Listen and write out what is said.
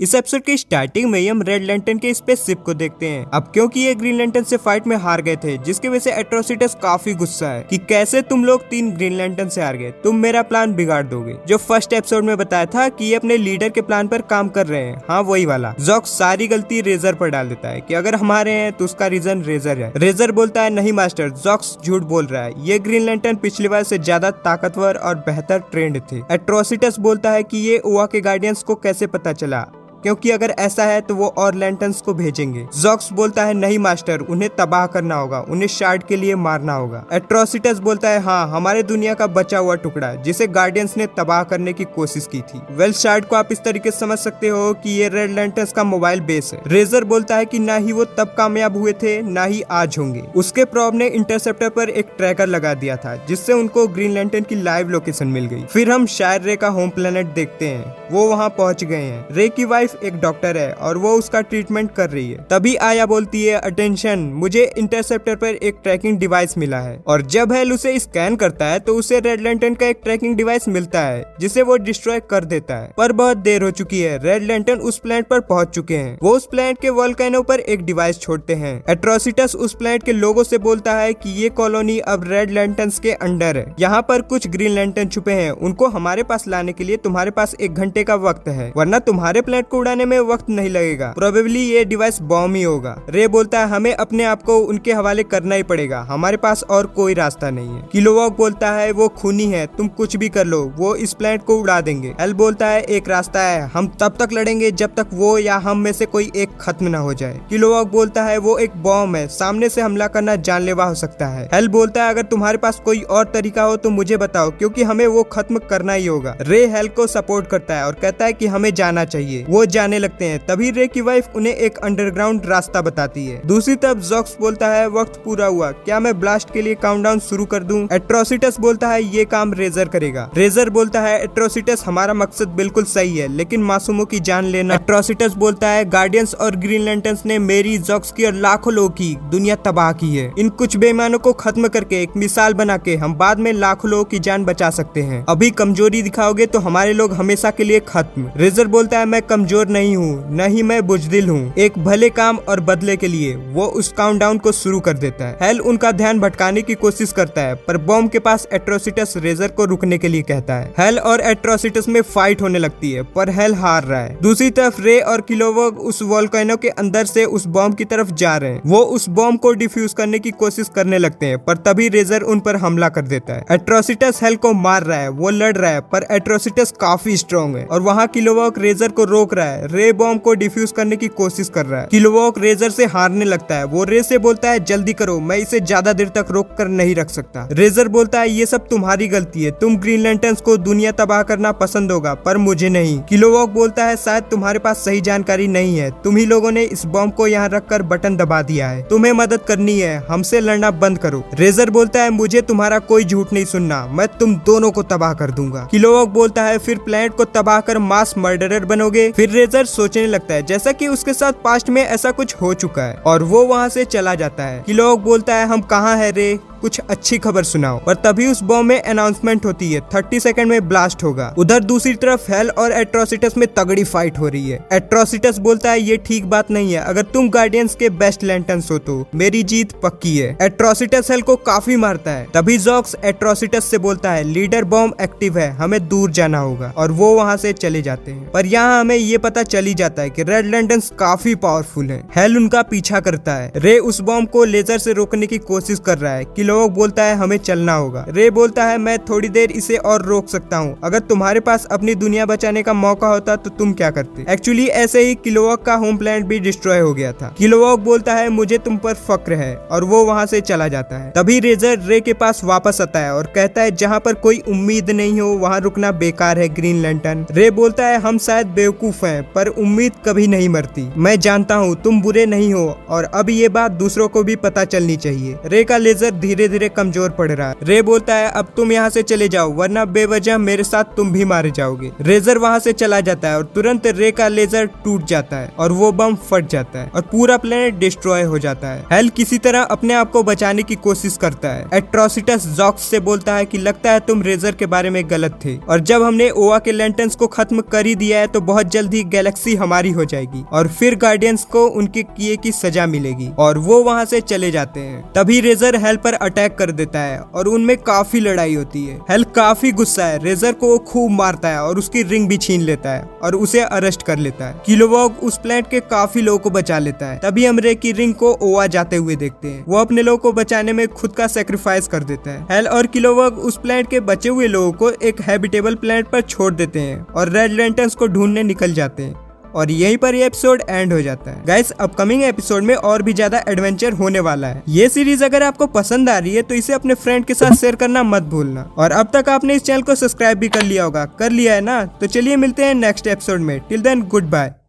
इस एपिसोड की स्टार्टिंग में ही हम रेड लैंटर्न के स्पेसशिप को देखते हैं। अब क्योंकि ये ग्रीन लैंटर्न से फाइट में हार गए थे, जिसकी वजह से एट्रोसिटस काफी गुस्सा है कि कैसे तुम लोग 3 ग्रीन लैंटर्न से हार गए, तुम मेरा प्लान बिगाड़ दोगे। जो फर्स्ट एपिसोड में बताया था कि ये अपने लीडर के प्लान पर काम कर रहे हैं, हाँ वही वाला। जॉक्स सारी गलती रेजर पर डाल देता है कि अगर हमारे हैं तो उसका रीजन रेजर है। रेजर बोलता है नहीं मास्टर, जॉक्स झूठ बोल रहा है, ये ग्रीन लैंटर्न पिछली बार से ज्यादा ताकतवर और बेहतर ट्रेंड थे। एट्रोसिटस बोलता है कि ये ओवा के गार्डियंस को कैसे पता चला, क्योंकि अगर ऐसा है तो वो और लैंटर्न्स को भेजेंगे। जॉक्स बोलता है नहीं मास्टर, उन्हें तबाह करना होगा, उन्हें शार्ड के लिए मारना होगा। एट्रोसिटस बोलता है हाँ, हमारे दुनिया का बचा हुआ टुकड़ा जिसे गार्डियंस ने तबाह करने की कोशिश की थी। वेल शार्ड को आप इस तरीके से समझ सकते हो कि ये रेड लैंटर्न्स का मोबाइल बेस है। रेजर बोलता है कि ना ही वो तब कामयाब हुए थे, ना ही आज होंगे। उसके प्रॉब ने इंटरसेप्टर पर एक ट्रैकर लगा दिया था, जिससे उनको ग्रीन लैंटर्न की लाइव लोकेशन मिल गई। फिर हम शायर रे का होम प्लेनेट देखते हैं, वो वहाँ पहुँच गए हैं। रे की वाइफ एक डॉक्टर है और वो उसका ट्रीटमेंट कर रही है। तभी आया बोलती है अटेंशन, मुझे इंटरसेप्टर पर एक ट्रैकिंग डिवाइस मिला है। और जब हेल उसे स्कैन करता है तो उसे रेड लैंटर्न का एक ट्रैकिंग डिवाइस मिलता है, जिसे वो डिस्ट्रॉय कर देता है। पर बहुत देर हो चुकी है, रेड लैंटर्न उस प्लेनेट पर पहुंच चुके हैं। वो उस प्लेनेट के वोल्केनो पर एक डिवाइस छोड़ते हैं। एट्रोसिटस उस प्लेनेट के लोगों से बोलता है कि ये कॉलोनी अब रेड लैंटर्न्स के अंडर है। यहाँ पर कुछ ग्रीन लैंटर्न छुपे हैं, उनको हमारे पास लाने के लिए तुम्हारे पास 1 घंटे का वक्त है, वरना तुम्हारे प्लेनेट को उड़ाने में वक्त नहीं लगेगा। प्रोबेबली ये डिवाइस बॉम्ब ही होगा। रे बोलता है हमें अपने आप को उनके हवाले करना ही पड़ेगा, हमारे पास और कोई रास्ता नहीं है। किलोवॉक बोलता है वो खूनी है, तुम कुछ भी कर लो, वो इस प्लेनेट को उड़ा देंगे। हेल बोलता है एक रास्ता है, हम तब तक लड़ेंगे जब तक वो या हम में से कोई एक खत्म न हो जाए। किलोवॉक बोलता है वो एक बॉम्ब है, सामने से हमला करना जानलेवा हो सकता है। हेल बोलता है अगर तुम्हारे पास कोई और तरीका हो तो मुझे बताओ, क्योंकि हमें वो खत्म करना ही होगा। रे हेल को सपोर्ट करता है और कहता है कि हमें जाना चाहिए। वो जाने लगते हैं। तभी रे की वाइफ उन्हें एक अंडरग्राउंड रास्ता बताती है। दूसरी तरफ जॉक्स बोलता है वक्त पूरा हुआ, क्या मैं ब्लास्ट के लिए काउंटडाउन शुरू कर दूं? एट्रोसिटस बोलता है ये काम रेजर करेगा। रेजर बोलता है एट्रोसिटस हमारा मकसद बिल्कुल सही है, लेकिन मासूमों की जान लेना। एट्रोसिटस बोलता है गार्डियंस और ग्रीन लैंटर्न्स ने मेरी, जॉक्स की और लाखों लोगों की दुनिया तबाह की है। इन कुछ बेईमानों को खत्म करके एक मिसाल बना के हम बाद में लाखों लोगों की जान बचा सकते हैं। अभी कमजोरी दिखाओगे तो हमारे लोग हमेशा के लिए खत्म। रेजर बोलता है मैं कमजोर नहीं हूँ, न ही मैं बुजदिल हूँ, एक भले काम और बदले के लिए। वो उस काउंटडाउन को शुरू कर देता है। हेल उनका ध्यान भटकाने की कोशिश करता है, पर बॉम्ब के पास एट्रोसिटस रेजर को रुकने के लिए कहता है। हेल और एट्रोसिटस में फाइट होने लगती है, पर हेल हार रहा है। दूसरी तरफ रे और किलोवॉक उस वोल्केनो के अंदर से उस बॉम्ब की तरफ जा रहे हैं। वो उस बॉम्ब को डिफ्यूज करने की कोशिश करने लगते हैं, पर तभी रेजर उन पर हमला कर देता है। एट्रोसिटस हेल को मार रहा है, वो लड़ रहा है, पर एट्रोसिटस काफी स्ट्रॉन्ग है और वहाँ किलोवॉक रेजर को रोक रहा है। रे बॉम्ब को डिफ्यूज करने की कोशिश कर रहा है। किलोवॉक रेजर से हारने लगता है। वो रे से बोलता है जल्दी करो, मैं इसे ज्यादा देर तक रोक कर नहीं रख सकता। रेजर बोलता है ये सब तुम्हारी गलती है, तुम ग्रीन लैंटर्न्स को दुनिया तबाह करना पसंद होगा, पर मुझे नहीं। किलोवॉक बोलता है शायद तुम्हारे पास सही जानकारी नहीं है, तुम ही लोगों ने इस बॉम्ब को यहाँ रखकर बटन दबा दिया है, तुम्हें मदद करनी है, हमसे लड़ना बंद करो। रेजर बोलता है मुझे तुम्हारा कोई झूठ नहीं सुनना, मैं तुम दोनों को तबाह कर दूंगा। किलोवॉक बोलता है फिर प्लेनेट को तबाह कर मास मर्डरर बनोगे। फिर रेजर सोचने लगता है जैसा कि उसके साथ पास्ट में ऐसा कुछ हो चुका है, और वो वहाँ से चला जाता है। किलोवॉक बोलता है हम कहाँ है रे, कुछ अच्छी खबर सुनाओ। और तभी उस बॉम्ब में अनाउंसमेंट होती है 30 सेकंड में ब्लास्ट होगा। उधर दूसरी तरफ हेल और एट्रोसिटस में तगड़ी फाइट हो रही है। एट्रोसिटस बोलता है ये ठीक बात नहीं है, अगर तुम गार्डियंस के बेस्ट लैंटर्न्स हो तो मेरी जीत पक्की है। एट्रोसिटस हेल को काफी मारता है। तभी जॉक्स एट्रोसिटस से बोलता है लीडर बॉम्ब एक्टिव है, हमें दूर जाना होगा, और वो वहाँ से चले जाते हैं। पर यहाँ हमें ये पता चली जाता है कि रेड लैंटर्न्स काफी पावरफुल है। हेल उनका पीछा करता है। रे उस बॉम्ब को लेजर से रोकने की कोशिश कर रहा है। किलोवॉक बोलता है हमें चलना होगा। रे बोलता है मैं थोड़ी देर इसे और रोक सकता हूँ, अगर तुम्हारे पास अपनी दुनिया बचाने का मौका होता तो तुम क्या करते। एक्चुअली ऐसे ही किलोवॉक का होम प्लेनेट भी डिस्ट्रॉय हो गया था। किलोवॉक बोलता है मुझे तुम पर फक्र है, और वो वहाँ से चला जाता है। तभी रेजर रे के पास वापस आता है और कहता है जहाँ पर कोई उम्मीद नहीं हो वहाँ रुकना बेकार है ग्रीन लैंटर्न। रे बोलता है हम शायद बेवकूफ हैं, पर उम्मीद कभी नहीं मरती। मैं जानता हूँ तुम बुरे नहीं हो, और अब ये बात दूसरों को भी पता चलनी चाहिए। रे का लेजर धीरे धीरे धीरे कमजोर पड़ रहा है। रे बोलता है अब तुम यहाँ से चले जाओ वरना बेवजह मेरे साथ तुम भी मारे जाओगे। रेजर वहाँ से चला जाता है और तुरंत रे का लेजर टूट जाता है और वो बम फट जाता है और पूरा प्लेनेट डिस्ट्रॉय हो जाता है। हेल किसी तरह अपने आप को बचाने की कोशिश करता है। एट्रोसिटस जॉक्स से बोलता है कि लगता है तुम रेजर के बारे में गलत थे और जब हमने ओआ के लैंटर्न्स को खत्म कर ही दिया है तो बहुत जल्द ही गैलेक्सी हमारी हो जाएगी और फिर गार्डियंस को उनके किए की सजा मिलेगी और वो वहाँ से चले जाते हैं। तभी रेजर हेल पर अटैक कर देता है और उनमें काफी लड़ाई होती है। हेल काफी गुस्सा है, रेजर को खूब मारता है और उसकी रिंग भी छीन लेता है और उसे अरेस्ट कर लेता है। किलोवॉग उस प्लेनेट के काफी लोगों को बचा लेता है। तभी हम रे की रिंग को ओआ जाते हुए देखते हैं। वो अपने लोगों को बचाने में खुद का सेक्रीफाइस कर देता है। हेल और किलोवॉग उस प्लेनेट के बचे हुए लोगों को एक हैबिटेबल प्लेनेट पर छोड़ देते हैं और रेड लैंटर्न्स को ढूंढने निकल जाते हैं और यहीं पर ये एपिसोड एंड हो जाता है। गाइस अपकमिंग एपिसोड में और भी ज्यादा एडवेंचर होने वाला है। ये सीरीज अगर आपको पसंद आ रही है तो इसे अपने फ्रेंड के साथ शेयर करना मत भूलना और अब तक आपने इस चैनल को सब्सक्राइब भी कर लिया होगा, कर लिया है ना? तो चलिए मिलते हैं नेक्स्ट एपिसोड में। Till then good bye.